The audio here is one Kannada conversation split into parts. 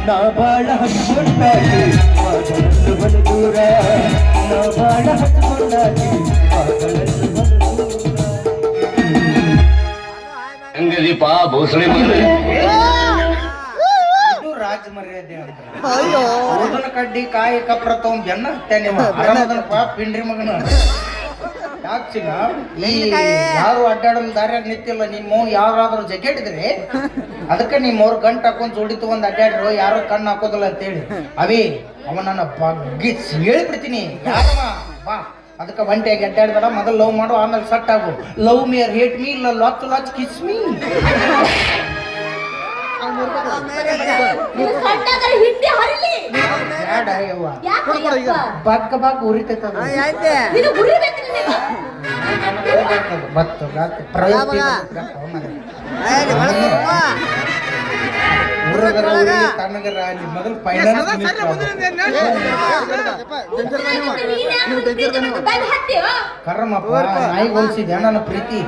ನಾ ಬಾಳ ಹಚ್ಕೊಂಡಾಗಿ ಮಗಳಲ್ಲು ಬಲು ದೂರ ನಾ ಬಾಳ ಹಚ್ಕೊಂಡಾಗಿ ಮಗಳಲ್ಲು ಬಲು ದೂರ ಹೆಂಗದೀಪ ಭೋಸಳೆ ಮನೆ ರಾಜ ಮರ್ಯಾದೆ ಅಂತ ಕಡ್ಡಿ ಕಾಯಿ ಕಪ್ರ ತಗೊಂಡ್ ಜನ ಆರಾಮದನಪ್ಪ ಪಿಂಡ್ರಿ ಮಗನ ಯಾಕಿಲ್ಲ ಈ ಯಾರು ಅಡ್ಡಾಡಲ್ ದಾರಿಯಾಗ ನಿಂತಿಲ್ಲ ನಿಮ್ಮ ಯಾರಾದ್ರೂ ಜಕೆಟ್ ಇದ್ರಿ ಅದಕ್ಕೆ ನೀ 3 ಗಂಟೆ ಹಾಕೊಂಡ್ ಜೋಡಿ ತಗೊಂಡ್ ಅಡ್ಡಾಡ್ರು ಯಾರು ಕಣ್ಣು ಹಾಕೋದಿಲ್ಲ ಅಂತೇಳಿ ಅವೇ ಅವ ನನ್ನ ಬಗ್ಗೆ ಹೇಳ್ಬಿಡ್ತೀನಿ ಯಾರಮ್ಮ ಬಾ ಅದಕ್ಕೆ ಒಂಟಿಯಾಗಿ ಅಡ್ಡಾಡ್ಬೇಡ ಮೊದಲು ಲವ್ ಮಾಡು ಆಮೇಲೆ ಸಟ್ ಆಗು love me or hate me ಇಲ್ಲ ಲಾಚ್ ಲಾಚ್ ಕಿಸ್ ಮೀ ಬಗ್ಗ ಬಾಗ ಉರಿತೈತ ತಣ್ಣಗರ ಅಲ್ಲಿ ಮೊದಲು ಫೈನಾನ್ಸ್ ಕರ್ಮಪ್ಪ ನಾಯಿ ಹೋಲಿಸಿದೆ ನನ್ನ ಪ್ರೀತಿ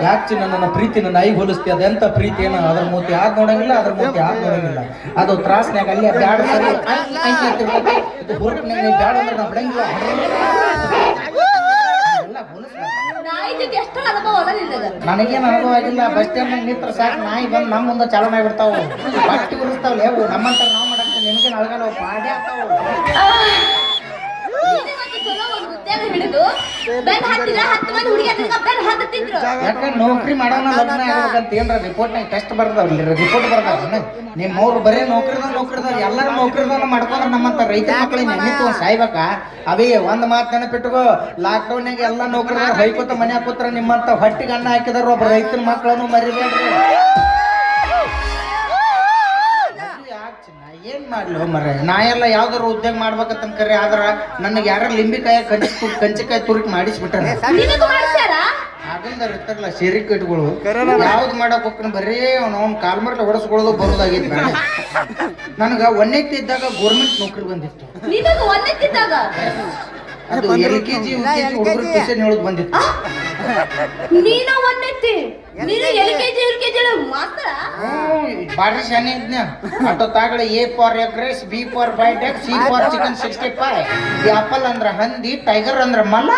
ಯಾಕೆ ನನ್ನ ಪ್ರೀತಿನ ನಾಯಿ ಹೋಲಿಸ್ತಿ ಅದೆಂತ ಪ್ರೀತಿ ಏನೋ ಅದ್ರ ಮೂತಿ ಯಾರು ನೋಡಂಗಿಲ್ಲ ಅದ್ರ ಮೂತಿ ಯಾರು ನೋಡಂಗಿಲ್ಲ ಅದು ತ್ರಾಸ್ನ್ಯಾಗ ಅಲ್ಲಿ ಬ್ಯಾಡ ಸರಿ ಇದು ಹುರುಪ್ನಾಗ ನೀವು ಬ್ಯಾಡ ಅಂದ್ರೆ ನಾವು ಬಿಡಂಗಿಲ್ಲ ನನಗೇನು ಅನುಭವ ಆಗಿಲ್ಲ ಬಸ್ ಸ್ಟ್ಯಾಂಡ್ ನಿಂತ್ರ ಸಾಕು ನಾಯಿ ಬಂದು ನಮ್ಮ ಮುಂದೆ ಚಾಲನೆ ಆಗಿಬಿಡ್ತಾವ ಬಟ್ಟಿ ಉರಿಸ್ತಾವಲ್ಲ ಹೇವು ನಮ್ಮಂತ ನಾವು ಮಾಡಕ್ಕೆ ನಿನಗೇನು ಅಳಗಲ್ಲ ಪಾಡ್ಯ ಯಾಕಂದ್ರೆ ನೌಕರಿ ಮಾಡೋಣ ಲಗ್ನ ಆಗ್ಬೇಕಂತ ಏನ್ರ ರಿಪೋರ್ಟ್ನಾಗ ಟೆಸ್ಟ್ ಬರ್ದಾವ್ರಿ ರಿಪೋರ್ಟ್ ಬರ್ದಾವ ನಿಮ್ಮವ್ರು ಬರೀ ನೌಕರಿದಾರ ಎಲ್ಲರೂ ನೌಕರಿದಾರ ಮಾಡ್ಕೊಂಡ್ರೆ ನಮ್ಮಂತ ರೈತರ ಮಕ್ಕಳಿಗೆ ನೆನ್ನಿತ್ತು ಸಾಯ್ಬೇಕಾ ಅವೇ ಒಂದ್ ಮಾತು ನೆನಪಿಟ್ಟುಕೋ ಲಾಕ್ಡೌನ್ಯಾಗ ಎಲ್ಲ ನೌಕರಿದಾರ ಹೈಕೋತ ಮನ್ಯಾಗ ಕೂತ್ರ ನಿಮ್ಮಂತ ಹೊಟ್ಟಿಗೆ ಅನ್ನ ಹಾಕಿದಾರ ಒಬ್ಬ ರೈತರ ಮಕ್ಕಳನ್ನು ಮರಿಬೇಡ್ರಿ ಏನ್ ಮಾಡ್ಲಿ ಮರ ನಾ ಎಲ್ಲ ಯಾವ್ದಾರು ಉದ್ಯೋಗ ಮಾಡ್ಬೇಕಂತ ಕರೆ ಆದ್ರ ನನಗೆ ಯಾರ ಲಿಂಬಿಕಾಯ ಕಂಚಿಕಾಯಿ ತುರುಕಿ ಮಾಡಿಸ್ಬಿಟ್ಟಾರ ಆಗಲ್ದಾರ ಇರ್ತಾರಲ್ಲ ಶೇರಿಕೇಟ್ಗಳು ಯಾವ್ದು ಮಾಡಕ್ ಹೋಗ್ತಾನೆ ಬರೀ ಅವ್ನ ಕಾಲ್ಮರ್ಲೆ ಹೊಡಸ್ಕೊಳ್ಳೋದು ಬರೋದಾಗಿತ್ತು ನನಗ ಒಂದೆತ್ತಿ ಇದ್ದಾಗ ಗೋರ್ಮೆಂಟ್ ನೌಕರಿ ಬಂದಿತ್ತು ಅದು LKG UKG ಹುಡುಗರು ಟ್ಯೂಷನ್ ಹೇಳೋದು ಬಂದಿತ್ತು ಬಾರಿ ಶಾನೆ ಇದ್ನ ಅಟೋ ತಾಗಡೆ A for egg rice B for fried egg C for chicken 65 apple ಅಂದ್ರ ಹಂದಿ ಟೈಗರ್ ಅಂದ್ರ ಮಲ್ಲ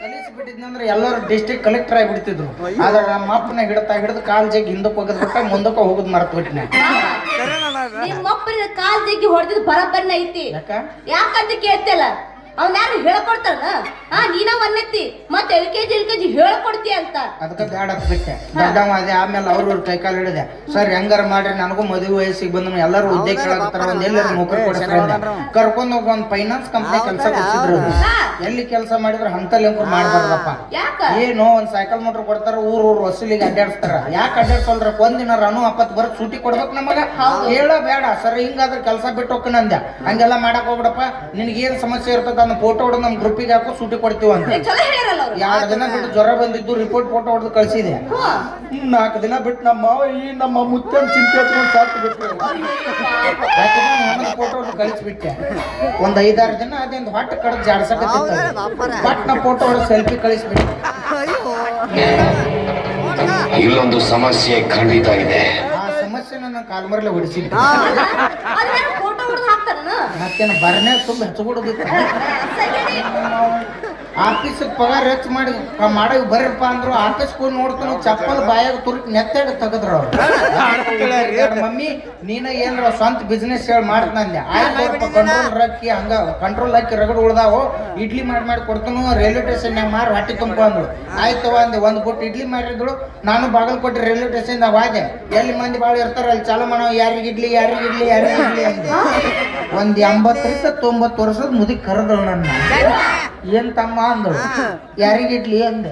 ಕಲಿಸ್ಬಿಟ್ಟಿದ್ನಂದ್ರೆ ಎಲ್ಲರೂ ಡಿಸ್ಟ್ರಿಕ್ಟ್ ಕಲೆಕ್ಟರ್ ಆಗಿಬಿಡ್ತಿದ್ರು ಆದ್ರೆ ನಮ್ಮ ಅಪ್ಪನ ಹಿಡಿದು ಕಾಲ್ ಜಗ್ಗಿ ಹಿಂದಕ್ಕೆ ಹೋಗೋದ್ಬಿಟ್ಟ ಮುಂದಕ್ಕೆ ಹೋಗೋದು ಮರ್ತು ಬಿಟ್ಟಿನ ಕಾಲ್ ಜಗ್ಗಿ ಹೊಡೆದಿದ್ದು ಬರಬ್ಬರ್ನ ಐತಿ ಯಾಕಂತ ಕೇಳ್ತಿಲ್ಲ ಅವ್ನ ಯಾರು ಹೇಳ್ಕೊಡ್ತಾರ ನೀನ ಒಂದೆತ್ತಿ ಮತ್ತೆ LKG ಹೇಳ್ಕೊಡ್ತಿ ಅಂತ ಅದಕ್ಕೆ ಬ್ಯಾಡ ಬಿಟ್ಟೆ ದೊಡ್ಡವ ಅದೇ ಆಮೇಲೆ ಅವ್ರ ಕೈಕಾಲು ಹಿಡಿದೆ ಸರ್ ಹೆಂಗಾರ ಮಾಡ್ರಿ ನನಗೂ ಮದುವೆ ವಯಸ್ಸಿಗೆ ಬಂದ ಎಲ್ಲರೂ ಉದ್ಯೋಗ ಕೇಳಾಕತ್ತಾರ ಒಂದ್ ಎಲ್ಲರೂ ನೌಕರಿ ಕೊಡ್ತಾರ ಕರ್ಕೊಂಡ್ ಹೋಗಿ ಒಂದ್ ಫೈನಾನ್ಸ್ ಕಂಪ್ನಿ ಕೆಲಸ ಕೊಡ್ಸಿದ್ರು ಎಲ್ಲಿ ಕೆಲಸ ಮಾಡಿದ್ರೆ ಹಂತಲ್ಲಿ ಮಾಡ್ಬಾರ್ದಪ್ಪ ಏನು ಒಂದ್ ಸೈಕಲ್ ಮೋಟರ್ ಕೊಡ್ತಾರ ಊರು ವಸೂಲಿಗೆ ಅಡ್ಡಾಡ್ಸ್ತಾರ ಯಾಕೆ ಅಡ್ಡಾಡ್ಸಲ್ರ ಒಂದಿನ ರನು 40 ಬರ ಸೂಟಿ ಕೊಡ್ಬೇಕು ನಮಗ ಹೇಳ ಬೇಡ ಸರ್ ಹಿಂಗಾದ್ರೆ ಕೆಲಸ ಬಿಟ್ಟು ಹೋಗ್ಕಂದೆ ಹಂಗೆಲ್ಲ ಮಾಡಕ್ ಹೋಗ್ಬಿಡಪ್ಪ ನಿನ್ಗೆ ಏನ್ ಸಮಸ್ಯೆ ಇರ್ತದ ಫೋಟೋ ಹೊಡೆದು ನಮ್ ಗ್ರೂಪಿಗೆ ಹಾಕೋ ಸೂಟಿ ಕೊಡ್ತೀವಿ ಅಂತ 2 ದಿನ ಬಿಟ್ಟು ಜ್ವರ ಬಂದಿದ್ದು ರಿಪೋರ್ಟ್ ಫೋಟೋ ಹೊಡೆದು ಕಳ್ಸಿದೆ 4 ದಿನ ಬಿಟ್ಟು ನಮ್ಮ ಮುತ್ತನ್ ಚಿಂತೆ ಹಚ್ಕೊಂಡು ಸಾಕು ಬಿಟ್ರು ಫೋಟೋ ಹೊಡೆದು ಕಳಿಸ್ಬಿಟ್ಟೆ ಒಂದ್ 5-6 ದಿನ ಅದೇಂದು ಹೊಟ್ಟೆ ಕಡ್ದು ಜಾಡ್ಸಕತ್ತಿತ್ತು ಬಟ್ ನಾ ಫೋಟೋ ಹೊಡೆದು ಸೆಲ್ಫಿ ಕಳಿಸ್ಬಿಟ್ಟೆ ಇಲ್ಲೊಂದು ಸಮಸ್ಯೆ ಖಂಡಿತ ಇದೆ ಆ ಸಮಸ್ಯೆ ನನ್ನ ಕಾಲ್ಮರ್ಲೆ ಹೊಡಿಸಿದ್ದೆ ಮತ್ತೇನು ಬರ್ನೇ ತುಂಬ ಹೆಚ್ಚುಕೊಡೋದಿತ್ತು ಆಫೀಸ್ ಪಗಾರ ಹೆಚ್ಚು ಮಾಡಿ ಮಾಡೋ ಬರ್ರಪ್ಪ ಅಂದ್ರು ಆಫೀಸ್ ಹೋಗಿ ನೋಡ್ತಾನು ಚಪ್ಪಲ್ ಬಾಯಾಗ ತುರುಕಿ ನೆತ್ತಾಡಿ ತೆಗದ್ರ ಅವ್ರು ಮಮ್ಮಿ ನೀನ ಏನ್ರ ಸ್ವಂತ ಬಿಸ್ನೆಸ್ ಹೇಳಿ ಮಾಡ್ತಂದೆ ಆಯ್ತು ಕಂಟ್ರೋಲ್ ಹಾಕಿ ರಗಡ್ ಉಳ್ದಾವು ಇಡ್ಲಿ ಮಾಡಿ ಕೊಡ್ತಾನು ರೈಲ್ವೆ ಸ್ಟೇಷನ್ ಮಾರಿ ಹೊಟ್ಟೆ ತುಂಬ ಅಂದ್ರು ಆಯ್ತು ಒಂದ್ ಬುಟ್ಟು ಇಡ್ಲಿ ಮಾಡಿದ್ರು ನಾನು ಬಾಗಲಕೋಟೆ ರೈಲ್ವೆ ಸ್ಟೇಷನ್ ಹೋದೆ ಎಲ್ಲಿ ಮಂದಿ ಬಾಳ ಇರ್ತಾರ ಅಲ್ಲಿ ಚಾಲು ಮಾಡೋ ಯಾರಿಗೆ ಇಡ್ಲಿ ಅಂದೆ ಒಂದ್ 80-90 ವರ್ಷದ ಮುದುಕಿ ಕರೆದಳು ನನ್ನ ಏನ್ ತಮ್ಮ ಅಂದ್ರು ಯಾರಿಗೆ ಇಡ್ಲಿ ಅಂದೆ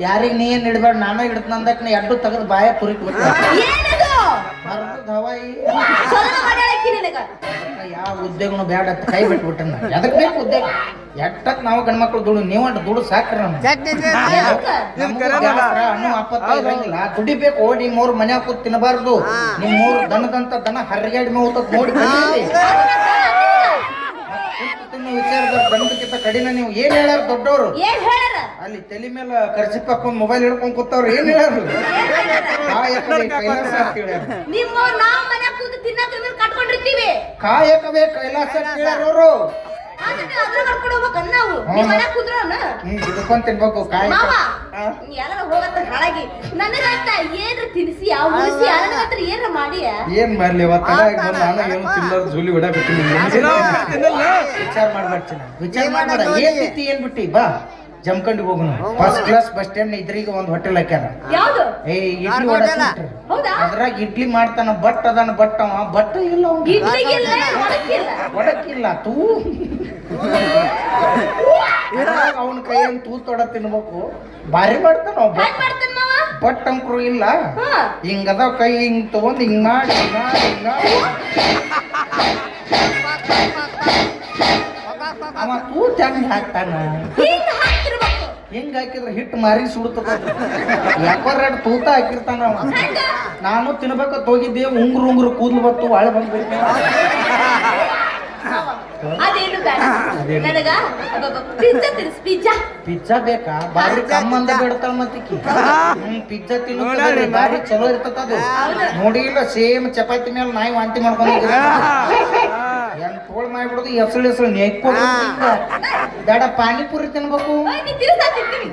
ಯಾರಿಗೆ ನೀ ಏನ್ ಇಡ್ಬೇಡ ನಾನು ಇಡ್ತ ಅಂದಕ್ ನೀ ಎಡ್ಡು ತೆಗೆದು ಬಾಯ ತುರಿಕ್ ಬಿಟ್ಟ ಯಾವ ಉದ್ಯೋಗನು ಬೇಡ ಅಂತ ಕೈ ಬಿಟ್ಬಿಟ್ಟ ಎದಕ್ ಬೇಕು ಉದ್ಯೋಗ ಎಟ್ಟಕ್ ನಾವು ಗಂಡ್ಮಕ್ಳು ದುಡು ನೀವಂಟ ದುಡು ಸಾಕ್ರ ಹಣ್ಣು ಅಪ್ಪತ್ತ ಇರಂಗಿಲ್ಲ ದುಡಿಬೇಕು ನಿಮ್ಮವ್ರು ಮನೆ ಕೂತ್ ತಿನ್ನಬಾರ್ದು ನಿಮ್ಮವ್ರು ದನದಂತ ದನ ಹರಿಗಾಡಿ ಮೇವು ನೋಡಿ ವಿಚಾರದಾಗ ಗಂಡಕ್ಕಿಂತ ಕಡಿನ ನೀವು ಏನ್ ಹೇಳ್ಯಾರ ದೊಡ್ಡವರು ಏನ್ ಹೇಳಾರ ಅಲ್ಲಿ ತಲೆ ಮೇಲೆ ಖರ್ಚು ಹಾಕೊಂಡ್ ಮೊಬೈಲ್ ಹಿಡ್ಕೊಂಡ್ ಕೂತವ್ರು ಏನ್ ಹೇಳ್ಯಾರು ಕಾಯಕವೇ ಕೈಲಾಸ ಅಂತ ಹೇಳ್ಯಾರ ನಿಮ್ಮ ನಾವ್ ಮನ್ಯಾಗ ಕೂತು ತಿನ್ನಕ ಕಟ್ಕೊಂಡಿರ್ತೀವಿ ಕಾಯಕವೇ ಕೈಲಾಸ ಅಂತ ಹೇಳ್ಯಾರ ಅವರು ಆದ್ರೆ ನೀವು ಅದ್ರ ಕರ್ಕೊಂಡು ಹೋಗ್ಬೇಕನ್ನ ನಾವು ನಿಮ್ ಮನ್ಯಾಗ ಕೂತ್ರವನ ಹಿಡ್ಕೊಂಡ್ ತಿನ್ಬೇಕು ಕಾಯಕ ಮಾವ ಎಲ್ಲಾರ ಹೋಗತ್ತ ಹಾಳಾಗಿ ನನಗಂತ ಏನ್ರ ತಿನ್ಸಿ ಯಾವ ಉಳಿಸಿ ನನಗಂತ ಏನ್ರ ಮಾಡಿಯ ಏನ್ ಮಾಡ್ಲಿ ಇವತ್ತ ನಾನು ಏನು ತಿನ್ನೋದು ಜೂಲಿ ಹೊಡಕತ್ತೀನಿ ವಿಚಾರ ಮಾಡ್ಬಾರ್ತೀನಿ ವಿಚಾರ ಮಾಡ್ಬೇಡ ಏನ್ ಬಿತ್ತಿ ಏನ್ ಬಿಟ್ಟಿ ಬಾ ಜಮ್ಕಂಡಿ ಹೋಗುನು ಫಸ್ಟ್ ಕ್ಲಾಸ್ ಬಸ್ ಸ್ಟ್ಯಾಂಡ್ ಇದ್ರಿಗೆ ಒಂದ್ ಹೋಟೆಲ್ ಹಾಕ್ಯಾರ ಯಾವ್ದು ಏ ಇಡ್ಲಿ ಹೊಡಕ ಹೌದಾ ಅದ್ರಾಗ ಇಡ್ಲಿ ಮಾಡ್ತಾನ ಬಟ್ ಅದಾನ ಬಟ್ ಅವ ಬಟ್ ಇಲ್ಲ ಇಡ್ಲಿಗಿಲ್ಲ ಒಡಕಿಲ್ಲ ಹೊಡಕಿಲ್ಲ ತೂ ಅವನ ಕೈಯನ್ನು ತೂ ತೊಡ ತಿನ್ಬೇಕು ಬಾರಿ ಮಾಡ್ತಾನ ಅವ ಹ್ಯಾಂಗ್ ಮಾಡ್ತಾನ ಮಾವ ಬಟ್ ಅಂಕ್ರು ಇಲ್ಲ ಹಾ ಹಿಂಗದ ಕೈ ಹಿಂಗ್ ತಗೊಂಡ್ ಹಿಂಗ್ ಮಾಡಿ ಅವ ತೂತ್ ಹೆಂಗ್ ಹಾಕ್ತಾನ ಹಿಂಗ್ ಹಾಕ್ತಿರ್ಬೇಕು ಹೆಂಗ್ ಹಾಕಿದ್ರೆ ಹಿಟ್ಟು ಮಾರಿ ಸುಡ್ತದ ಯಾಕೋ ರೆಡ್ ತೂತ ಹಾಕಿರ್ತಾನ ಅವ ಹೆಂಗ ನಾನು ತಿನ್ಬೇಕಂತ ಹೋಗಿದ್ದೆ ಉಂಗ್ರು ಕೂದ್ಲು ಬತ್ತು ಒಳೆ ಬಂದ್ಬಿಟ್ಟೆ ಅದೇನು ಬೇಡ ನನಗ ಪಿಜ್ಜಾ ತಿನ್ಸ್ ಪಿಜ್ಜಾ ಪಿಜ್ಜಾ ಬೇಕಾ ಬಾರಿ ಕಮ್ಮಂದ ಬೇಡ್ತಾಳ ಮತ್ತಿಕ್ಕಿ ಪಿಜ್ಜಾ ತಿನ್ನೋದ್ರಿ ಬಾರಿ ಚಲೋ ಇರ್ತದ ಅದು ನೋಡಿ ಇಲ್ಲ ಸೇಮ್ ಚಪಾತಿ ಮೇಲೆ ನಾಯಿ ವಾಂತಿ ಮಾಡ್ಕೊಂಡು ಏನ್ ತೋಳ್ ಮಾಡ್ಬಿಡುದು ಹೆಸಳು ನೆಕ್ಕೊಂಡು ಬೇಡ ಪಾನಿಪುರಿ ತಿನ್ಬೇಕು ನೀ ತಿನ್ಸಾ ತಿಂತೀನಿ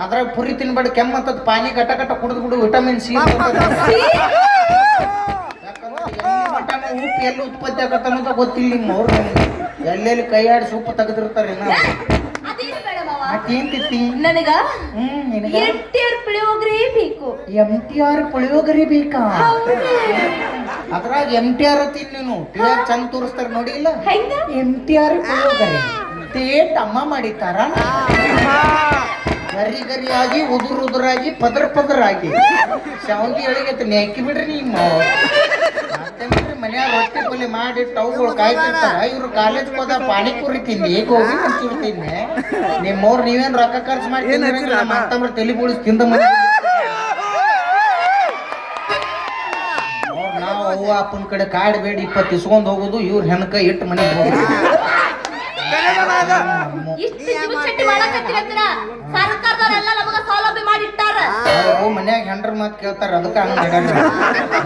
ಅದ್ರಾಗ ಪುರಿ ತಿನ್ಬೇಡ ಕೆಮ್ಮತ್ತದ ಪಾನಿ ಗಟ್ಟ ಗಟ್ಟ ಕುಡಿದ್ ಬಿಡು ವಿಟಮಿನ್ ಸಿ ಉಪ್ಪು ಎಲ್ಲಿ ಉತ್ಪತ್ತಿ ಆಗತ್ತ ಅನ್ನೋದ ಗೊತ್ತಿಲ್ಲ ನಿಮ್ಮವ್ರು ಎಲ್ಲೆಲ್ಲಿ ಕೈ ಆಡಿ ಸೂಪ್ ತೆಗೆದಿರ್ತಾರೆ ಅದೇನು ಬೇಡ ಮಾವ ಮತ್ತೇನ್ ತಿತ್ತಿ ನನಗ ನಿನಗ ಎಂಟಿಯರ್ ಪುಳಿಯೋಗರೆ ಬೇಕು MTR ಪುಳಿಯೋಗರೆ ಬೇಕಾ ಹೌದು ಅದ್ರಾಗ MTR ತಿನ್ ನೀನು ಟಿವಿಯಾಗ ಚಂದ ತೋರಿಸ್ತಾರ ನೋಡಿ ಇಲ್ಲ ಹೆಂಗ MTR ಪುಳಿಯೋಗರೆ ತೇಟ್ ಅಮ್ಮ ಮಾಡಿತಾರ ಗರಿ ಗರಿ ಆಗಿ ಉದುರಾಗಿ ಪದರಾಗಿ ಶಾವಂತಿ ಎಳಿಗೈತೆ ನೆಕ್ಕಿ ಬಿಡ್ರಿ ನಿಮ್ಮ ಮನ್ಯಾಗ ರೊಟ್ಟಿ ಪಲ್ಯ ಮಾಡಿಟ್ಟು ಅವುಗಳು ಕಾಯ್ತಿರ್ತಾರ ಇವ್ರು ಕಾಲೇಜ್ ಹೋದ ಪಾನಿಪುರಿ ತಿಂದಿ ಗೋಬಿ ಮಂಚೂರಿ ತಿನ್ನೆ ನಿಮ್ಮವ್ರು ನೀವೇನ್ ರೊಕ್ಕ ಖರ್ಚು ಮಾಡಿ ತಿಂದ್ರಂಗಿಲ್ಲ ಮತ್ತಂಬ್ರ ತಲೆ ಬೋಳಿಸ್ ತಿಂದ ಮನೆ ನಾವು ಅವ್ವ ಅಪ್ಪನ ಕಡೆ ಕಾಡ್ ಬೇಡಿ 20 ಇಸ್ಕೊಂಡ್ ಹೋಗುದು ಇವ್ರ ಹೆಣಕ ಇಟ್ಟು ಮನೆಗೆ ಹೋಗುದು ಇಷ್ಟು ಜೀವಚಟ್ಟಿ ಮಾಡಕತ್ತೀರ ಸರ್ಕಾರದವರೆಲ್ಲ ನಮಗ ಸೌಲಭ್ಯ ಮಾಡಿಟ್ಟಾರ ಅವ್ರು ಮನ್ಯಾಗ ಹೆಂಡ್ರ ಮಾತು ಕೇಳ್ತಾರ ಅದಕ್ಕ ಹಂಗ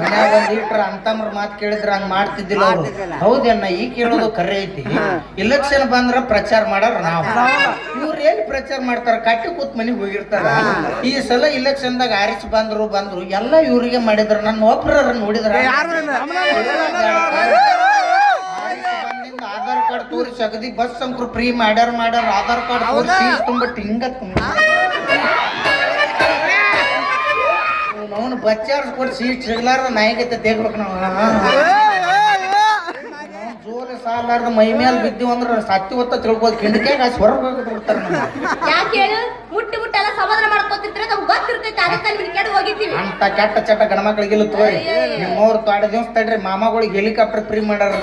ಮನ್ಯಾಗ ಒಂದ್ ಇಟ್ರ ಅಂತಮ್ರ ಮಾತು ಕೇಳಿದ್ರ ಹಂಗ ಮಾಡ್ತಿದ್ದಿಲ್ಲ ಅವ್ರು ಹೌದಣ್ಣ ಈ ಕೇಳೋದು ಕರೆ ಐತಿ ಇಲೆಕ್ಷನ್ ಬಂದ್ರ ಪ್ರಚಾರ ಮಾಡಾರ ನಾವು ಇವ್ರ ಏನ್ ಪ್ರಚಾರ ಮಾಡ್ತಾರ ಕಟ್ಟಿ ಕೂತ್ ಮನಿಗ್ ಹೋಗಿರ್ತಾರ ಈ ಸಲ ಇಲೆಕ್ಷನ್ದಾಗ ಆರಿಸಿ ಬಂದ್ರು ಎಲ್ಲ ಇವ್ರಿಗೆ ಮಾಡಿದ್ರ ನನ್ನ ಒಬ್ರ ನೋಡಿದ್ರ ಆಧಾರ್ ಕಾರ್ಡ್ ತೋರಿಸಿ ಅಗದಿ ಬಸ್ ಅಂಕರು ಫ್ರೀ ಮಾಡ್ಯಾರ ಆಧಾರ್ ಕಾರ್ಡ್ ತೋರಿಸಿ ತುಂಬಟ್ಟು ಹಿಂಗ ಅವನು ಬಚ್ಚಾರ್ಸ್ ಕೊಟ್ಟು ಸೀಟ್ ಸಿಗ್ಲಾರ್ದ ನಾಯಿಗೈತೆ ತೆಗ್ಬೇಕು ನಾವು ಜೋರ ಸಾಲಾರ್ದ ಮೈ ಮೇಲೆ ಬಿದ್ದೀವಿ ಅಂದ್ರೆ ಸತ್ತಿ ಹೊತ್ತ ತಿಳ್ಬೋದು ಕಿಂಡಕ್ಯಾಗ ಹೊರಗೆ ಬಿಡ್ತಾರೆ ಯಾಕೆ ಹೇಳು ಮುಟ್ಟಿ ಎಲ್ಲ ಸಮಾಧಾನ ಮಾಡ್ಕೊತಿದ್ರೆ ನಮ್ಗೆ ಗೊತ್ತಿರ್ತೈತೆ ಅದಕ್ಕೆ ನಿಮ್ಗೆ ಕೆಡ ಹೋಗಿದ್ದೀವಿ ಅಂತ ಕೆಟ್ಟ ಚಟ್ಟ ಗಣಮಕ್ಳಿಗೆಲ್ಲ ತೋರಿ ನಿಮ್ಮವ್ರು 2 ದಿವಸ ತಡ್ರಿ ಮಾಮಗಳಿಗೆ ಹೆಲಿಕಾಪ್ಟರ್ ಫ್ರೀ ಮಾಡ್ಯಾರ